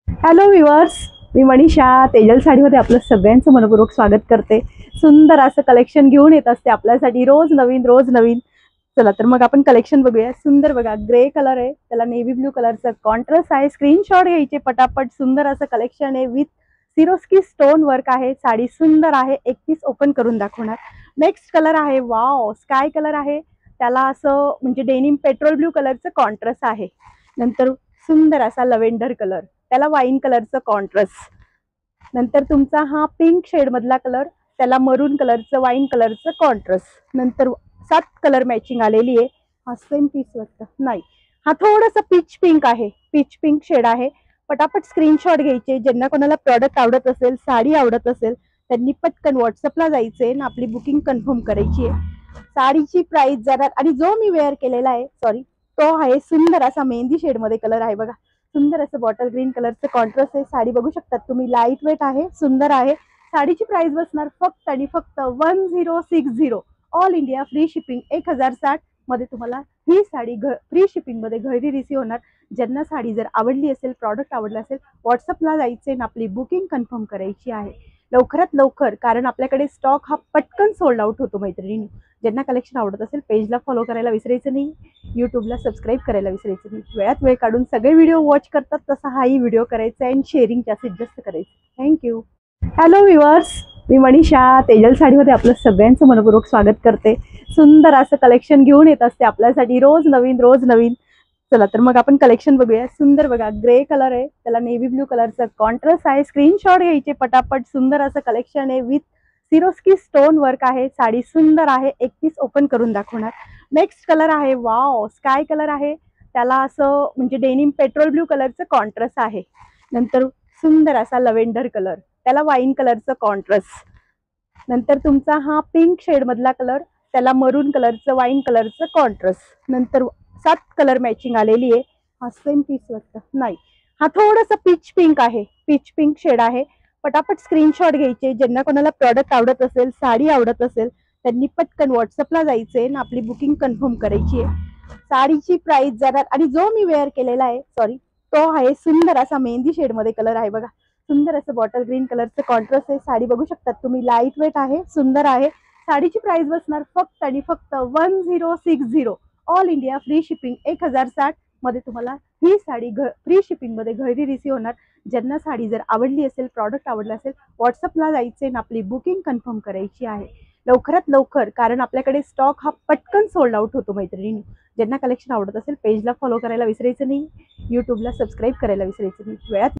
Hello viewers, मी मनीषा तेजल साडीमध्ये आपलं सगळ्यांचं मनपूर्वक स्वागत करते। सुंदर असं कलेक्शन घेऊन येत असते आपल्यासाठी रोज नवीन। चला तर मग आपण कलेक्शन बघूया। सुंदर बघा, ग्रे कलर आहे, त्याला नेव्ही ब्लू कलरचा कॉन्ट्रास्ट आहे। स्क्रीनशॉट घ्यायचे पटापट। सुंदर असं कलेक्शन आहे विथ सिरोस्की स्टोन वर्क आहे। साडी सुंदर आहे, एक पीस ओपन करून दाखवणार। नेक्स्ट कलर आहे, वाव, स्काय कलर आहे, त्याला असं म्हणजे डेनिम पेट्रोल ब्लू कलरचं कॉन्ट्रास्ट आहे। नंतर सुंदर असा लव्हेंडर कलर, त्याला वाईन कलरचं कॉन्ट्रास्ट। नंतर तुमचा हा पिंक शेड मधला कलर, त्याला मरून कलरचं वाईन कलरचं कॉन्ट्रास्ट। नंतर 7 कलर मॅचिंग आलेली आहे। हा सेम पीस वाटतं नाही, हा थोडासा पीच पिंक आहे, पीच पिंक शेड आहे। पटापट स्क्रीनशॉट घ्यायचे। ज्यांना कोणाला प्रॉडक्ट आवडत असेल, साडी आवडत असेल, त्यांनी पटकन व्हॉट्सअपला जायचंय ना आपली बुकिंग कन्फर्म करायची आहे। साडीची प्राइस जरा, आणि जो मी वेअर केलेला आहे सॉरी तो आहे सुंदर असा मेहंदी शेड मध्ये कलर आहे बघा। सुंदर असं बॉटल ग्रीन कलरचं कॉन्ट्रास्ट आहे। साडी बघू शकतात तुम्ही, लाईट वेट आहे, सुंदर आहे। साडीची प्राइस बसणार फक्त आणि फक्त 1060, ऑल इंडिया फ्री शिपिंग। 1060 मध्ये तुम्हाला ही साडी फ्री शिपिंग मध्ये घरी रिसीव्ह होणार। ज्यांना साडी जर आवडली असेल, प्रॉडक्ट आवडला असेल, व्हॉट्सअपला जायचे आणि आपली बुकिंग कन्फर्म करायची आहे लवकरात लवकर, कारण आपल्याकडे स्टॉक हा पटकन सोल्ड आउट होतो मैत्रिणी। ज्यांना कलेक्शन आवडत असेल, पेजला फॉलो करायला विसरायचं नाही, यूट्यूबला सबस्क्राईब करायला विसरायचं नाही। वेळात वेळ काढून सगळे व्हिडिओ वॉच करतात, तसा हाही व्हिडिओ करायचा आहे आणि शेअरिंग जास्तीत जास्त करायचं। थँक्यू। हॅलो व्ह्युअर्स, मी मनीषा तेजल साडीमध्ये आपलं सगळ्यांचं मनपूर्वक स्वागत करते। सुंदर असं कलेक्शन घेऊन येत असते आपल्यासाठी रोज नवीन। चला तर मग आपण कलेक्शन बघूया। सुंदर बघा, ग्रे कलर आहे, त्याला नेव्ही ब्लू कलरचा कॉन्ट्रास्ट आहे। स्क्रीनशॉट घ्यायचे पटापट। सुंदर असं कलेक्शन आहे विथ सिरोस्की स्टोन वर्क आहे। साडी सुंदर आहे, एक पीस ओपन करून दाखवणार। नेक्स्ट कलर आहे, वाव, स्काय कलर आहे, त्याला असं म्हणजे डेनिम पेट्रोल ब्लू कलरचं कॉन्ट्रास्ट आहे। नंतर सुंदर असा लव्हेंडर कलर, त्याला वाईन कलरचं कॉन्ट्रास्ट। नंतर तुमचा हा पिंक शेड मधला कलर, त्याला मरून कलरचं वाईन कलरचं कॉन्ट्रास्ट। नंतर 7 कलर मॅचिंग आलेली आहे। हा सेम पीस वाटतं नाही, हा थोडासा पीच पिंक आहे, पीच पिंक शेड आहे। पटापट स्क्रीनशॉट घ्यायचे। ज्यांना कोणाला प्रॉडक्ट आवडत असेल, साडी आवडत असेल, त्यांनी पटकन व्हॉट्सअपला जायचंय ना आपली बुकिंग कन्फर्म करायची आहे। साडीची प्राइस जरा, आणि जो मी वेअर केलेला आहे सॉरी तो आहे सुंदर असा मेहंदी शेड मध्ये कलर आहे बघा। सुंदर असं बॉटल ग्रीन कलरचं कॉन्ट्रास्ट आहे। साडी बघू शकतात तुम्ही, लाईट वेट आहे, सुंदर आहे। साडीची प्राइस बसणार फक्त आणि फक्त 1060, ऑल इंडिया फ्री शिपिंग। 1060 मध्ये तुम्हाला ही साडी फ्री शिपिंग मध्ये घरी रिसीव्ह होणार। ज्यांना साडी जर आवडली असेल, प्रॉडक्ट आवडला असेल, व्हॉट्सअपला जायचे ना आपली बुकिंग कन्फर्म करायची आहे लवकरात लवकर, कारण आपल्याकडे स्टॉक हा पटकन सोल्ड आउट होतो मैत्रिणी। ज्यांना कलेक्शन आवडत असेल, पेजला फॉलो करायला विसरायचं नाही, यूट्यूबला सबस्क्राईब करायला विसरायचं नाही। वेळात